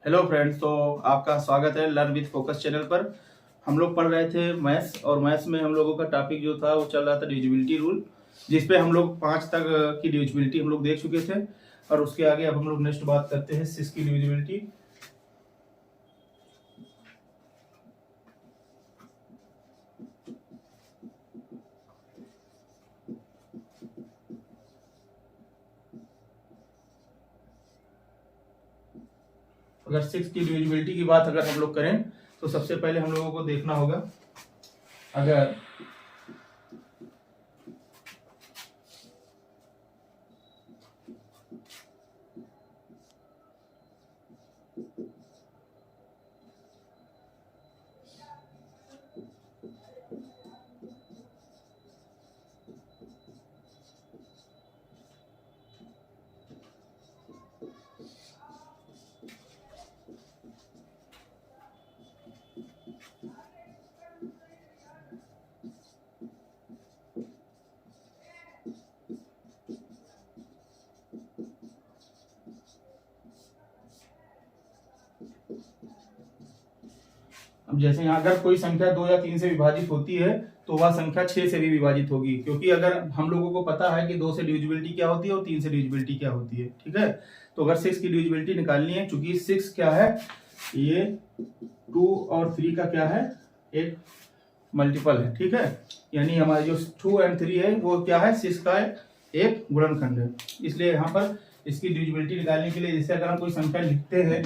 Hello friends, तो आपका स्वागत है लर्न विद फोकस चैनल पर। हम लोग पढ़ रहे थे मैथ्स, और मैथ्स में हम लोगों का टॉपिक जो था वो चल रहा था डिविजिबिलिटी रूल, जिसपे हम लोग 5 तक की डिविजिबिलिटी हम लोग देख चुके थे। और उसके आगे अब हम लोग नेक्स्ट बात करते हैं 6 की डिविजिबिलिटी। अगर 6 की डिविजिबिलिटी की बात अगर हम लोग करें तो सबसे पहले हम लोगों को देखना होगा, अगर अब जैसे यहाँ अगर कोई संख्या 2 या 3 से विभाजित होती है तो वह संख्या 6 से भी विभाजित होगी, क्योंकि अगर हम लोगों को पता है कि 2 से डिविजिबिलिटी क्या होती है और 3 से डिविजिबिलिटी क्या होती है। ठीक है, तो अगर 6 की डिविजिबिलिटी निकालनी है, चूंकि 6 क्या है, ये 2 और 3 का क्या है, एक मल्टीपल है। ठीक है, यानी हमारे जो 2 और 3 है वो क्या है, 6 का एक गुणनखंड है। इसलिए यहाँ पर इसकी डिविजिबिलिटी निकालने के लिए, जैसे अगर हम कोई संख्या लिखते हैं,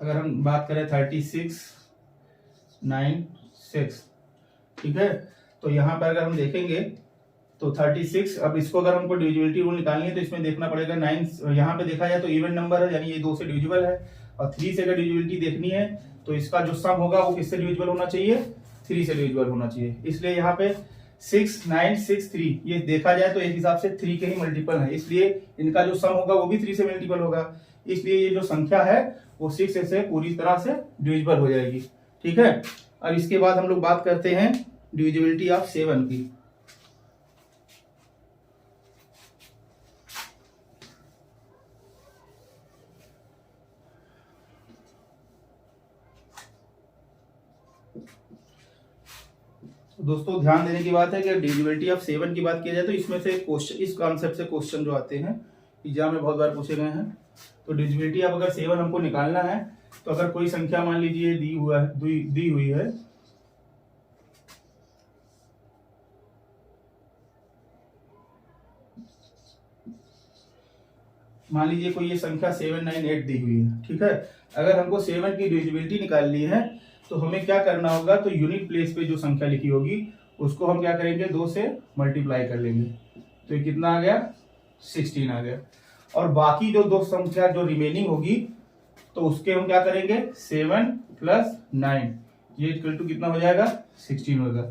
अगर हम बात करें 36, 9, 6, ठीक है, तो यहाँ पर अगर हम देखेंगे तो 36, अब इसको अगर हमको डिविजिबिलिटी रूल निकालनी है तो इसमें देखना पड़ेगा 9, यहाँ पे देखा जाए तो इवन नंबर है, यानी ये 2 से डिविजिबल है। और 3 से अगर डिविजिबिलिटी देखनी है तो इसका जो सम होगा वो किससे डिविजिबल होना चाहिए, 3 से डिविजिबल होना चाहिए। इसलिए यहाँ पे 6, 9, 6, 3 ये देखा जाए तो एक हिसाब से 3 के ही मल्टीपल है, इसलिए इनका जो सम होगा वो भी 3 से मल्टीपल होगा। इसलिए ये जो संख्या है वो 6 से पूरी तरह से डिविजिबल हो जाएगी। ठीक है, अब इसके बाद हम लोग बात करते हैं डिविजिबिलिटी ऑफ 7 की। दोस्तों ध्यान देने की बात है कि डिविजिबिलिटी ऑफ 7 की बात की जाए तो इसमें से क्वेश्चन, इस कॉन्सेप्ट से क्वेश्चन जो आते हैं एग्जाम में बहुत बार पूछे गए हैं। तो डिविजिबिलिटी अब अगर 7 हमको निकालना है तो अगर कोई संख्या मान लीजिए दी हुई है, मान लीजिए कोई ये संख्या 7, 9, 8 दी हुई है। ठीक है, अगर हमको 7 की डिविजिबिलिटी निकालनी है तो हमें क्या करना होगा, तो यूनिट प्लेस पे जो संख्या लिखी होगी उसको हम क्या करेंगे, 2 से मल्टीप्लाई कर लेंगे। तो ये कितना आ गया, 16 आ गया। और बाकी जो 2 संख्या जो रिमेनिंग होगी तो उसके हम क्या करेंगे, 7 प्लस 9, ये इक्वल टू कितना हो जाएगा, 16 होगा।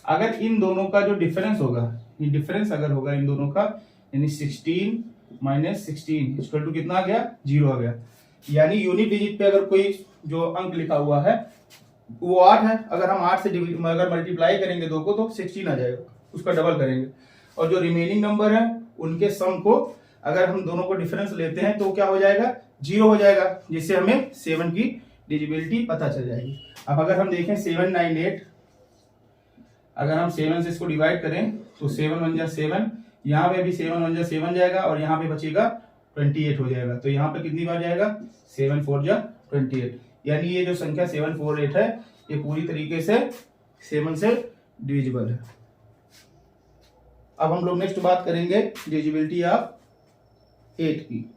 अगर इन दोनों का जो डिफरेंस होगा, ये डिफरेंस अगर होगा इन दोनों का, यानी 16 माइनस 16 इक्वल टू कितना आ गया, 0 आ गया। यानी यूनिट डिजिट पे अगर कोई जो अंक लिखा हुआ है वो 8 है, अगर हम 8 से अगर मल्टीप्लाई करेंगे 2 को तो 16 आ जाएगा, उसका डबल करेंगे। और जो रिमेनिंग नंबर है उनके सम को अगर हम दोनों को डिफरेंस लेते हैं तो क्या हो जाएगा, 0 हो जाएगा, जिससे हमें 7 की डिविजिबिलिटी पता चल जाएगी। अब अगर हम देखें 7, 9, 8, अगर हम 7 से इसको डिवाइड करें तो 7 1 जा 7, यहाँ पे भी 7 1 जा 7 जाएगा, और यहाँ पे बचेगा 28 हो जाएगा। तो यहाँ पे कितनी बार जाएगा, 7 4 जा 28, यानी ये जो संख्या 7 4 8 है ये पूरी तरीके से 7 से डिविजिबल है। अब हम लोग नेक्स्ट बात करेंगे डिविजिबिलिटी ऑफ 8 की।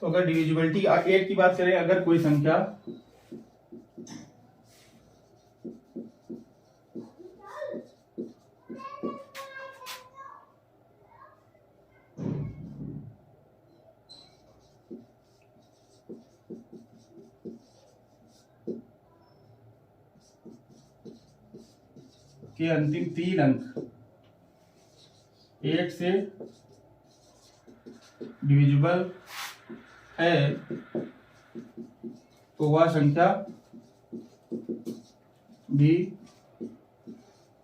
तो अगर डिविजिबिलिटी 8 की बात करें, अगर कोई संख्या के अंतिम 3 अंक 8 से डिविजिबल है तो वह संख्या भी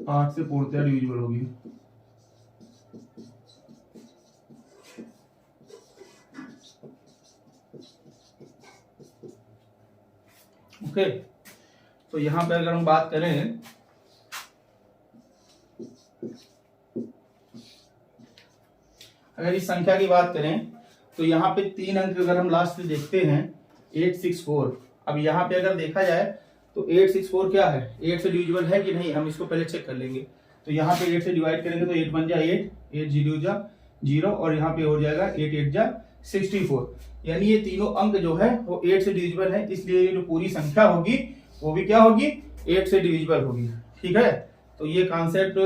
8 से पूर्णतः डिविजिबल होगी। ओके, तो यहां पे अगर हम बात करें अगर इस संख्या की बात करें तो यहाँ पे 3 अंक अगर हम लास्ट में देखते हैं 864। अब यहाँ पे अगर देखा जाए तो 864 क्या है, 8 से डिविजिबल है कि नहीं, हम इसको पहले चेक कर लेंगे। तो यहाँ पे 8 से डिवाइड करेंगे तो 8 1 जा 8, 8 0 जा 0 और यहाँ पे हो जाएगा 8 8 जा 64। यानी ये तीनों अंक जो है वो 8 से डिविजिबल है, इसलिए ये जो पूरी संख्या होगी वो भी क्या होगी, 8 से डिविजिबल होगी। ठीक है, तो ये कॉन्सेप्ट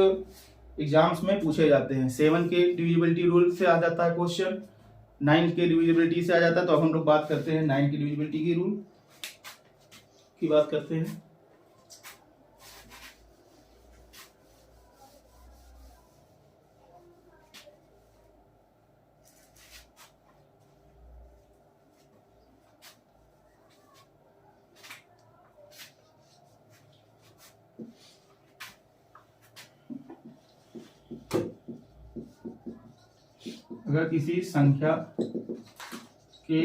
एग्जाम्स में पूछे जाते हैं। 7 के डिविजिबिलिटी रूल से आ जाता है क्वेश्चन, 9 के डिविजिबिलिटी से आ जाता है। तो अब हम लोग बात करते हैं 9 की डिविजिबिलिटी की रूल की बात करते हैं। अगर किसी संख्या के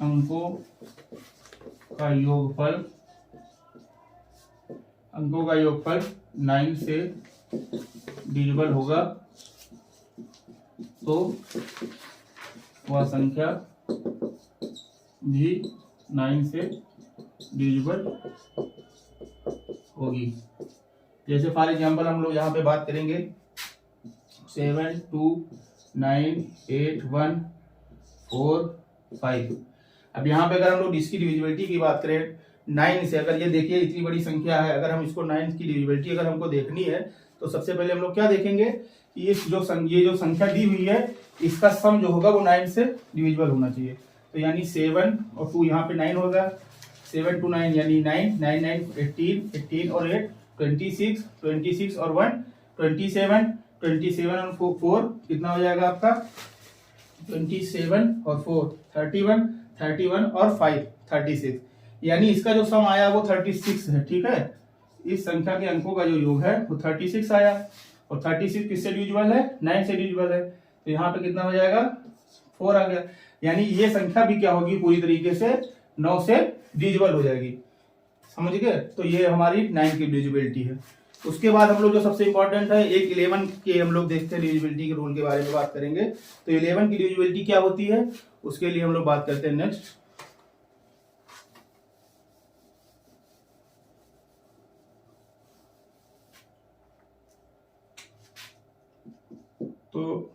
अंकों का योगफल 9 से डिविजिबल होगा तो वह संख्या भी 9 से डिविजिबल होगी। जैसे फॉर एग्जाम्पल हम लोग यहाँ पे बात करेंगे 7 2 9 8 1 4 5। अब यहाँ पे अगर हम लोग इसकी डिविजिबिलिटी की बात करें 9 से, अगर ये देखिए इतनी बड़ी संख्या है, अगर हम इसको 9 की डिविजिबिलिटी अगर हमको देखनी है तो सबसे पहले हम लोग क्या देखेंगे कि ये जो संख्या दी हुई है इसका सम जो होगा वो 9 से डिविजिबल होना चाहिए। तो यानी 7 और 2 यहाँ पे 9 होगा, 7 2 9 यानी 9 9 9 18 18 और 8 26 26 और 1 27 27 और 4 कितना हो जाएगा आपका 27 और 4 31 31 और 5 36। यानी इसका जो सम आया वो 36 है। ठीक है, इस संख्या के अंकों का जो योग है वो 36 आया और 36 किससे डिविजिबल है, 9 से डिविजिबल है। तो यहाँ पे कितना हो जाएगा 4 आ गया। यानी ये संख्या भी क्या होगी, पूरी तरीके से 9 से डिविजिबल हो जाएगी। समझ गए, तो ये हमारी 9 की डिविजिबिलिटी है। उसके बाद हम लोग जो सबसे इंपॉर्टेंट है एक 11 के हम लोग देखते हैं डिविजिबिलिटी के रूल के बारे में बात करेंगे। तो 11 की डिविजिबिलिटी क्या होती है उसके लिए हम लोग बात करते हैं नेक्स्ट। तो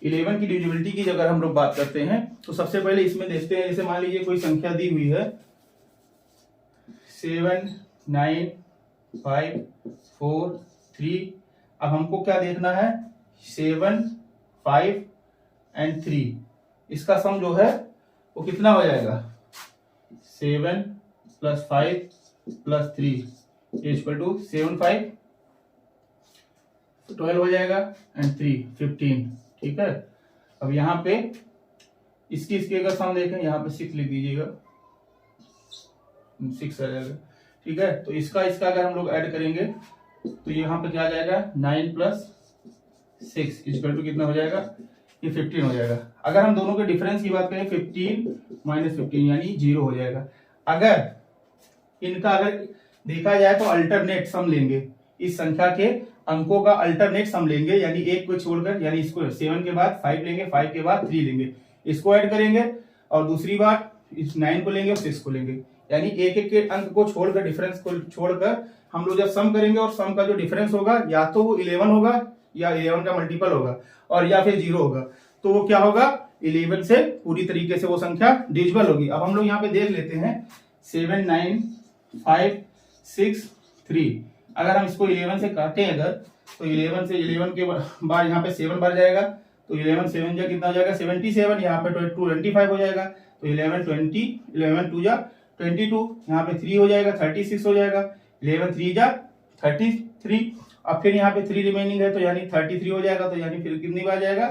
11 की डिविजिबिलिटी की अगर हम लोग बात करते हैं तो सबसे पहले इसमें देखते हैं, जैसे मान लीजिए कोई संख्या दी हुई है 7 9 5 4 3। अब हमको क्या देखना है 7 5 एंड 3, इसका सम जो है वो कितना हो जाएगा 7 + 5 + 3 इक्वल टू 7 5 12 हो जाएगा एंड 3 15। ठीक है, अब यहाँ पे इसकी अगर सम देखें यहाँ पे 6 लिख दीजिएगा, 6 आ जाएगा। ठीक है, तो इसका अगर हम लोग ऐड करेंगे तो यहाँ पे क्या आ जाएगा 9 + 6 इक्वल टू कितना हो जाएगा, ये 15 हो जाएगा। अगर हम दोनों के डिफरेंस की बात करें 15 - 15 यानी 0 हो जाएगा। अगर इनका अगर देखा जाए तो अल्टरनेट सम लेंगे, इस संख्या के अंकों का अल्टरनेट सम लेंगे, यानी एक को छोड़कर, यानी इसको 7 के बाद 5 लेंगे, 5 के बाद 3 लेंगे, इसको ऐड करेंगे और दूसरी बार इस 9 को लेंगे और 6 को लेंगे। यानी एक एक के अंक को छोड़कर, डिफरेंस को छोड़कर हम लोग जब सम करेंगे और सम का जो डिफरेंस होगा या तो वो 11 होगा या 11 का मल्टीपल होगा और या फिर 0 होगा, तो वो क्या होगा 11 से पूरी तरीके से वो संख्या डिविजिबल होगी। अब हम लोग यहाँ पे देख लेते हैं 7 9 5 6 3। अगर हम इसको 11 से काटें अगर तो 11 से 11 के बाद यहाँ पे 7 बढ़ जाएगा, तो 11 7 जा कितना हो जाएगा 77, यहाँ पे 25 हो जाएगा, तो 11 20 11 2 जा 22, यहाँ पे 3 हो जाएगा 36 हो जाएगा, 11 3 जा 33 अब फिर यहाँ पे 3 रिमेनिंग है तो यानी 33 हो जाएगा, तो यानी फिर कितनी बार जाएगा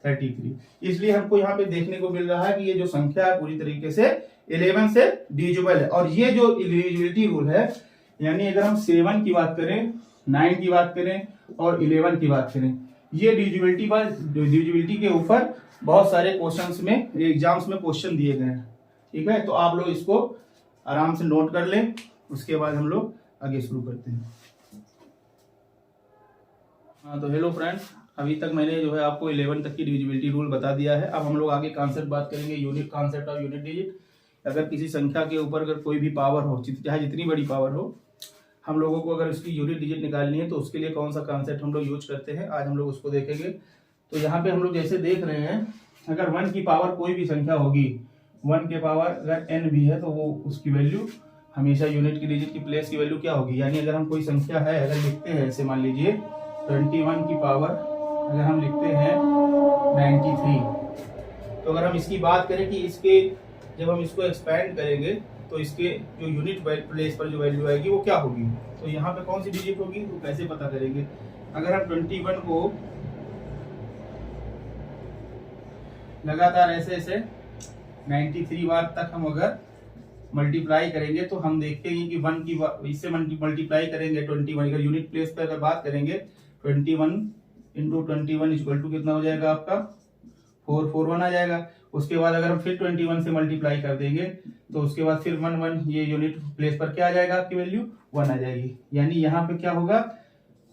33। इसलिए हमको यहाँ पे देखने को मिल रहा है कि ये जो संख्या है पूरी तरीके से 11 से डिविजिबल है। और ये जो डिविजिबिलिटी रूल है, यानी अगर हम 7 की बात करें, 9 की बात करें और 11 की बात करें, ये डिविजिबिलिटी के ऊपर बहुत सारे क्वेश्चंस में एग्जाम्स में क्वेश्चन दिए गए हैं। ठीक है, तो आप लोग इसको आराम से नोट कर लें, उसके बाद हम लोग आगे शुरू करते हैं। हाँ, तो हेलो फ्रेंड्स, अभी तक मैंने जो है आपको 11 तक की डिविजिबिलिटी रूल बता दिया है। अब हम लोग आगे कॉन्सेप्ट बात करेंगे, unit concept of unit digit. अगर किसी संख्या के ऊपर अगर कोई भी पावर हो, चाहे जितनी बड़ी पावर हो, हम लोगों को अगर उसकी यूनिट डिजिट निकालनी है तो उसके लिए कौन सा कॉन्सेप्ट हम लोग यूज करते हैं, आज हम लोग उसको देखेंगे। तो यहाँ पे हम लोग जैसे देख रहे हैं, अगर 1 की पावर कोई भी संख्या होगी, 1 के पावर अगर n भी है तो वो उसकी वैल्यू हमेशा यूनिट की डिजिट की प्लेस की वैल्यू क्या होगी। यानी अगर हम कोई संख्या है अगर लिखते हैं, ऐसे मान लीजिए 21 की पावर अगर हम लिखते हैं 93, तो अगर हम इसकी बात करें कि इसके जब हम इसको एक्सपैंड करेंगे तो इसके जो यूनिट प्लेस पर जो वैल्यू आएगी वो क्या होगी, तो यहाँ पे कौन सी डिजिट होगी, तो कैसे पता करेंगे। अगर हम 21 को लगातार ऐसे ऐसे 93 बार तक हम अगर मल्टीप्लाई करेंगे तो हम देखते हैं कि 1 की इससे मल्टीप्लाई करेंगे 21, अगर यूनिट प्लेस पे अगर बात करेंगे 21 इंटू 21 इक्वल टू कितना हो जाएगा आपका 441 आ जाएगा। उसके बाद अगर हम फिर 21 से मल्टीप्लाई कर देंगे तो उसके बाद फिर 1 ये यूनिट प्लेस पर क्या आ जाएगा, आपकी वैल्यू 1 आ जाएगी। यानी यहाँ पे क्या होगा,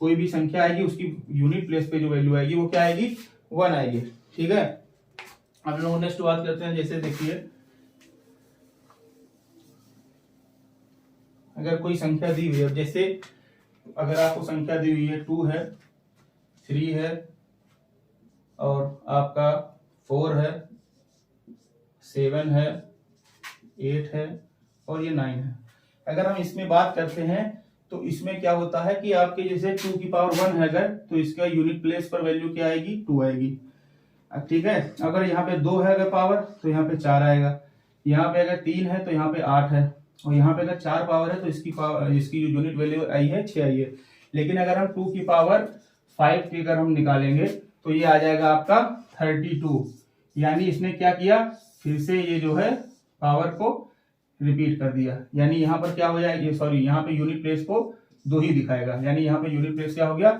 कोई भी संख्या आएगी उसकी यूनिट प्लेस पे जो वैल्यू आएगी वो क्या आएगी, 1 आएगी। ठीक है, अब लोग नेक्स्ट बात करते हैं। जैसे देखिए, अगर कोई संख्या दी हुई है, जैसे अगर आपको संख्या दी हुई है 2 है, 3 है और आपका 4 है, 7 है, 8 है और ये 9 है। अगर हम इसमें बात करते हैं तो इसमें क्या होता है कि आपके जैसे 2 की पावर 1 है अगर, तो इसका यूनिट प्लेस पर वैल्यू क्या आएगी, 2 आएगी। ठीक है, अगर यहाँ पे 2 है अगर पावर तो यहाँ पे 4 आएगा, यहाँ पे अगर 3 है तो यहाँ पे 8 है, और यहाँ पे अगर 4 पावर है तो इसकी जो यूनिट वैल्यू आई है 6 आई है। लेकिन अगर हम 2 की पावर 5 की अगर हम निकालेंगे तो ये आ जाएगा आपका 32। यानी इसने क्या किया, फिर से ये जो है पावर को रिपीट कर दिया। यानी यहाँ पर क्या हो जाएगा, सॉरी यहाँ पे यूनिट प्लेस को 2 ही दिखाएगा। यानी यहाँ पे यूनिट प्लेस क्या हो गया,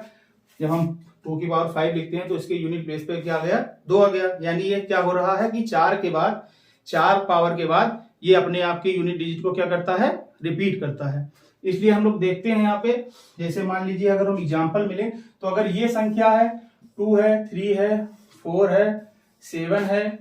जब हम 2 की पावर 5 लिखते हैं तो इसके यूनिट प्लेस पे क्या आ गया, 2 आ गया। यानी ये क्या हो रहा है कि 4 के बाद, 4 पावर के बाद ये अपने आप के यूनिट डिजिट को क्या करता है, रिपीट करता है। इसलिए हम लोग देखते हैं यहाँ पे, जैसे मान लीजिए अगर हम एग्जाम्पल मिले तो अगर ये संख्या है 2 है, 3 है, 4 है, 7 है,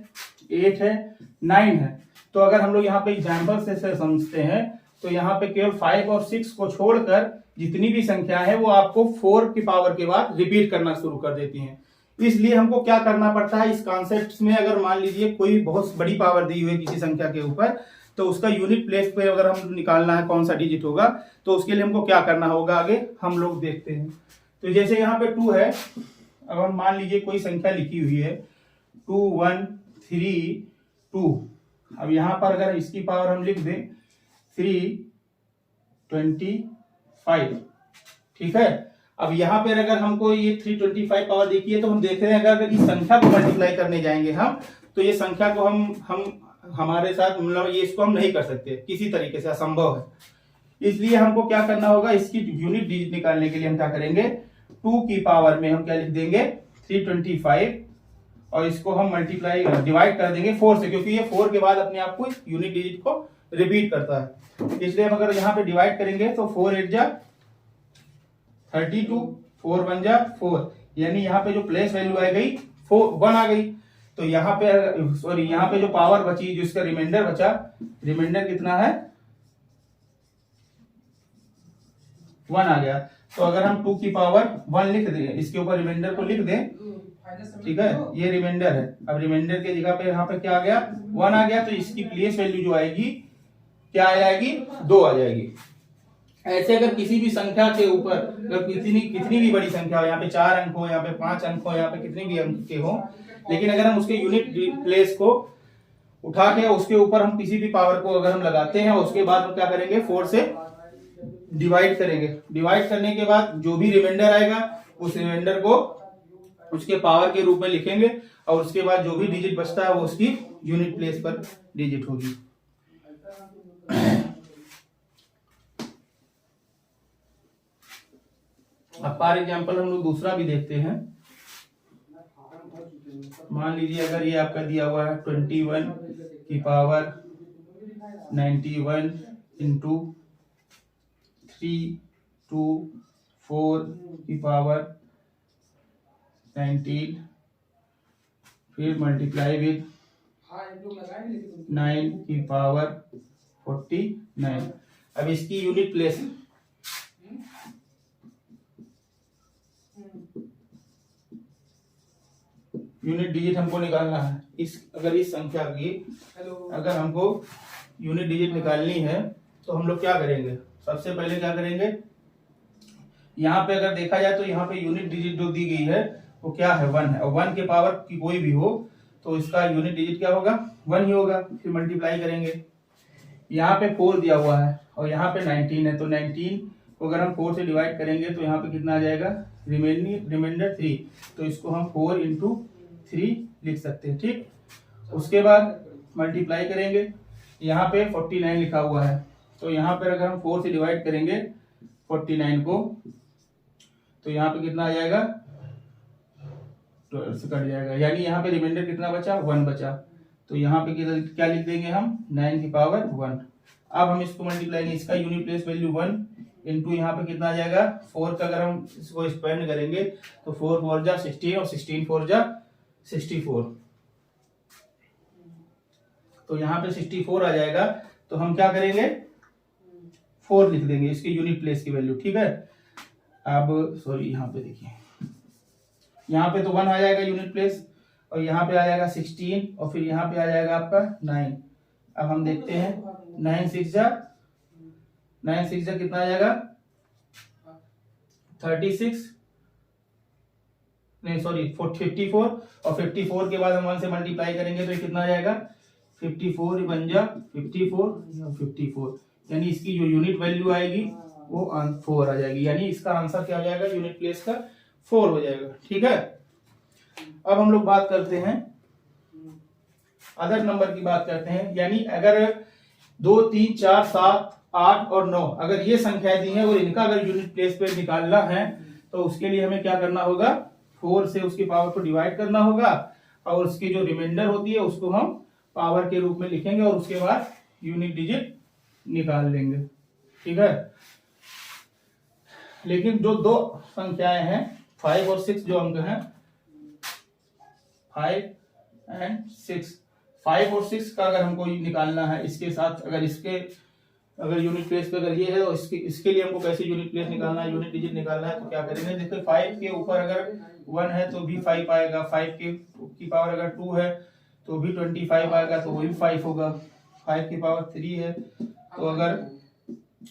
8 है, 9 है, तो अगर हम लोग यहाँ पे एग्जाम्पल से समझते हैं तो यहाँ पे केवल 5 और 6 को छोड़कर जितनी भी संख्या है वो आपको 4 की पावर के बाद रिपीट करना शुरू कर देती हैं। इसलिए हमको क्या करना पड़ता है इस कॉन्सेप्ट में, अगर मान लीजिए कोई बहुत बड़ी पावर दी हुई है किसी संख्या के ऊपर, तो उसका यूनिट प्लेस पे अगर हम निकालना है कौन सा डिजिट होगा, तो उसके लिए हमको क्या करना होगा आगे हम लोग देखते हैं। तो जैसे यहाँ पे 2 है, अब हम मान लीजिए कोई संख्या लिखी हुई है 2 1 3 2, अब यहाँ पर अगर इसकी पावर हम लिख दें 325, ठीक है। अब यहाँ पर अगर हमको ये 325 पावर देखिए तो हम देख रहे हैं अगर इस संख्या को मल्टीप्लाई करने जाएंगे हम, तो ये संख्या को हम हमारे साथ मतलब ये इसको हम नहीं कर सकते, किसी तरीके से असंभव है। इसलिए हमको क्या करना होगा, इसकी यूनिट डिजिट निकालने के लिए हम क्या करेंगे, 2 की पावर में हम क्या लिख देंगे 325 और इसको हम मल्टीप्लाई डिवाइड कर देंगे 4 से, क्योंकि ये 4 के बाद अपने आप को यूनिट डिजिट को रिपीट करता है। इसलिए हम अगर यहाँ पे डिवाइड करेंगे तो 4 8 जा 32, 4 1 जा 4, यानी यहाँ पे जो प्लेस वैल्यू आ गई 1 आ गई। तो यहाँ पे सॉरी यहाँ पे जो पावर बची, जो इसका रिमाइंडर बचा, रिमाइंडर कितना है 1 आ गया। तो अगर हम 2 की पावर 1 लिख दें, इसके ऊपर रिमाइंडर को लिख दें, ठीक है, ये रिमाइंडर है। अब रिमाइंडर के जगह पे यहाँ पे क्या आ गया 1 आ गया, तो इसकी प्लेस वैल्यू जो आएगी क्या आ जाएगी 2 आ जाएगी। ऐसे अगर किसी भी संख्या के ऊपर अगर कितनी भी बड़ी संख्या हो, यहाँ पे 4 अंक हो, यहाँ पे 5 अंक हो, यहाँ पे कितने भी अंक के हो, लेकिन अगर हम उसके यूनिट प्लेस को उठा के उसके ऊपर हम किसी भी पावर को अगर हम लगाते हैं, उसके बाद हम क्या करेंगे 4 से डिवाइड करेंगे। डिवाइड करने के बाद जो भी रिमाइंडर आएगा उस रिमाइंडर को उसके पावर के रूप में लिखेंगे और उसके बाद जो भी डिजिट बचता है वो उसकी यूनिट प्लेस पर डिजिट होगी। अब फॉर एग्जाम्पल हम लोग दूसरा भी देखते हैं। मान लीजिए अगर ये आपका दिया हुआ है 21 की पावर 91 इंटू 324 की पावर 19 फिर मल्टीप्लाई विद 9 की पावर 49। अब इसकी यूनिट प्लेस यूनिट डिजिट हमको निकालना है। अगर इस संख्या की अगर हमको यूनिट डिजिट निकालनी है तो हम लोग क्या करेंगे, सबसे पहले क्या करेंगे, यहाँ पे अगर देखा जाए तो यहाँ पे यूनिट डिजिट जो दी गई है वो क्या है 1 है और 1 के पावर की कोई भी हो तो इसका यूनिट डिजिट क्या होगा 1 ही होगा। फिर मल्टीप्लाई करेंगे, यहाँ पे 4 दिया हुआ है और यहाँ पे 19 है तो 19 को अगर हम 4 से डिवाइड करेंगे तो यहाँ पे कितना आ जाएगा रिमाइंडर 3, तो इसको हम 4 इंटू 3 लिख सकते हैं। ठीक, उसके बाद मल्टीप्लाई करेंगे, यहाँ पे 49 लिखा हुआ है तो यहाँ पर अगर हम 4 से डिवाइड करेंगे 49 को तो यहाँ पे कितना आ जाएगा 12 से कट जाएगा, यानी यहाँ पे रिमाइंडर कितना बचा 1 बचा, तो यहाँ पे क्या लिख देंगे हम 9 की पावर 1। अब हम इसको मल्टीप्लाई, इसका यूनिट प्लेस वैल्यू 1 इंटू यहाँ पे कितना आ जाएगा 4 का अगर हम इसको एक्सपेंड करेंगे तो 4 4 जा 16 और 16 4 जा 64, तो यहाँ पे 64 आ जाएगा। तो हम क्या करेंगे 4 लिख देंगे इसकी यूनिट प्लेस की वैल्यू। ठीक है, अब सॉरी यहाँ पे देखिए, यहाँ पे तो 1 आ जाएगा यूनिट प्लेस और यहाँ पे आ जाएगा 16 और फिर यहाँ पे आ जाएगा आपका 9। अब हम देखते हैं 9 6 जा कितना आ जाएगा 36, नहीं सॉरी 54 और 54 के बाद हम 1 से मल्टीप्लाई करेंगे तो ये कितना आ जाएगा 54 बन जा 54, यानी इसकी जो यूनिट वैल्यू आएगी वो 4 आ जाएगी, यानी इसका आंसर क्या हो जाएगा यूनिट प्लेस का 4 हो जाएगा। ठीक है, अब हम लोग बात करते हैं अदर नंबर की बात करते हैं, यानी अगर 2 3 4 7 8 और 9 अगर ये संख्या दी है और इनका अगर यूनिट प्लेस पे निकालना है तो उसके लिए हमें क्या करना होगा 4 से उसकी पावर को डिवाइड करना होगा और उसकी जो रिमाइंडर होती है उसको हम पावर के रूप में लिखेंगे और उसके बाद यूनिट डिजिट निकाल लेंगे। ठीक है, लेकिन जो दो संख्याएं हैं 5 और 6 जो अंक हैं 5 एंड 6, 5 और 6 का अगर हमको निकालना है इसके साथ अगर यूनिट प्लेस पे अगर ये है तो इसके लिए हमको कैसे यूनिट प्लेस निकालना है, यूनिट डिजिट निकालना है तो क्या करेंगे, देखो 5 के ऊपर अगर 1 है तो भी 5 आएगा, 5 की पावर अगर 2 है तो भी 25 आएगा तो वो भी 5 होगा, 5 की पावर 3 है तो अगर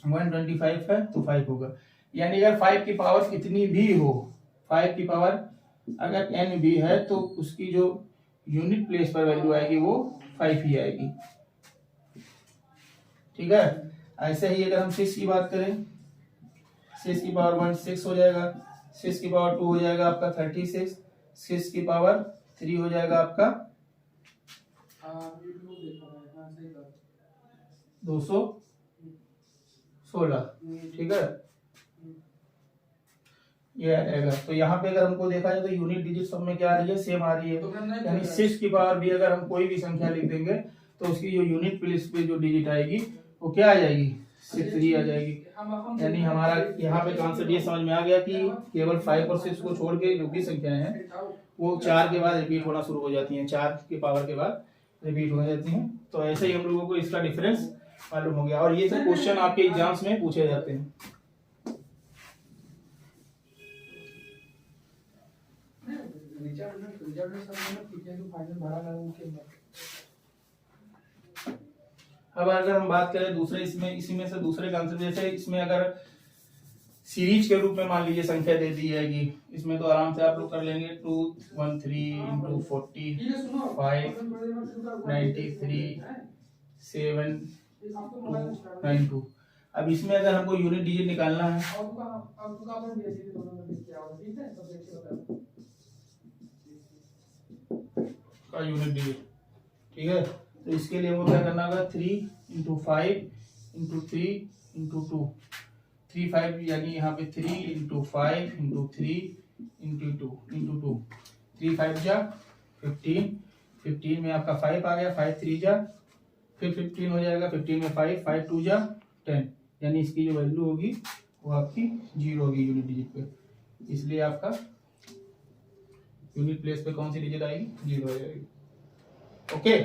125 है तो 5 होगा, यानी अगर 5 की पावर कितनी भी हो 5 की पावर अगर n भी है तो उसकी जो यूनिट प्लेस पर वैल्यू आएगी वो 5 ही आएगी। ठीक है, ऐसे ही अगर हम 6 की बात करें 6 की पावर 1 6 हो जाएगा, 6 की पावर 2 हो जाएगा आपका 36, 6 की पावर 3 हो जाएगा आपका 216। ठीक है, ये आएगा। तो यहाँ पे अगर हमको देखा जाए तो यूनिट डिजिट सब में क्या आ रही है सेम आ रही है, यानी 6 की पावर भी अगर हम कोई भी संख्या लिख देंगे तो उसकी जो यूनिट प्लेस पे जो डिजिट आएगी वो क्या आ जाएगी 6 ही आ जाएगी, यानी हमारा यहाँ पे कॉन्सेप्ट ये समझ में आ गया कि केवल 5 और 6 को छोड़ के जो भी संख्याएं हैं वो 4 के बाद रिपीट होना शुरू हो जाती हैं, 4 की पावर के बाद रिपीट हो जाती हैं। तो ऐसे ही हम लोगों को इसका डिफरेंस मालूम हो गया और ये सब क्वेश्चन आपके एग्जाम्स में पूछे जाते हैं। अब अगर हम बात करें दूसरे इसी में से दूसरे कॉन्सेप्ट, जैसे इसमें अगर सीरीज के रूप में मान लीजिए संख्या दे दी जाएगी, इसमें तो आराम से आप लोग कर लेंगे 213 इंटू 40 5 93 7 2 92। अब इसमें अगर हमको यूनिट डिजिट निकालना है का यूनिट डिजिट, ठीक है, तो इसके लिए हमको क्या करना होगा 3 × 5 × 3 × 2, 3 5 यानी यहाँ पे 3 × 5 × 3 × 2 × 2, 3 5 जा 15, 15 में आपका 5 आ गया, 5 3 जा फिर 15 हो जाएगा, 15 में 5 5 2 जा 10, यानी इसकी जो वैल्यू होगी वो आपकी 0 होगी यूनिट डिजिट पे, इसलिए आपका यूनिट प्लेस पे कौन सी डिजिट आएगी 0 आ जाएगी। ओके।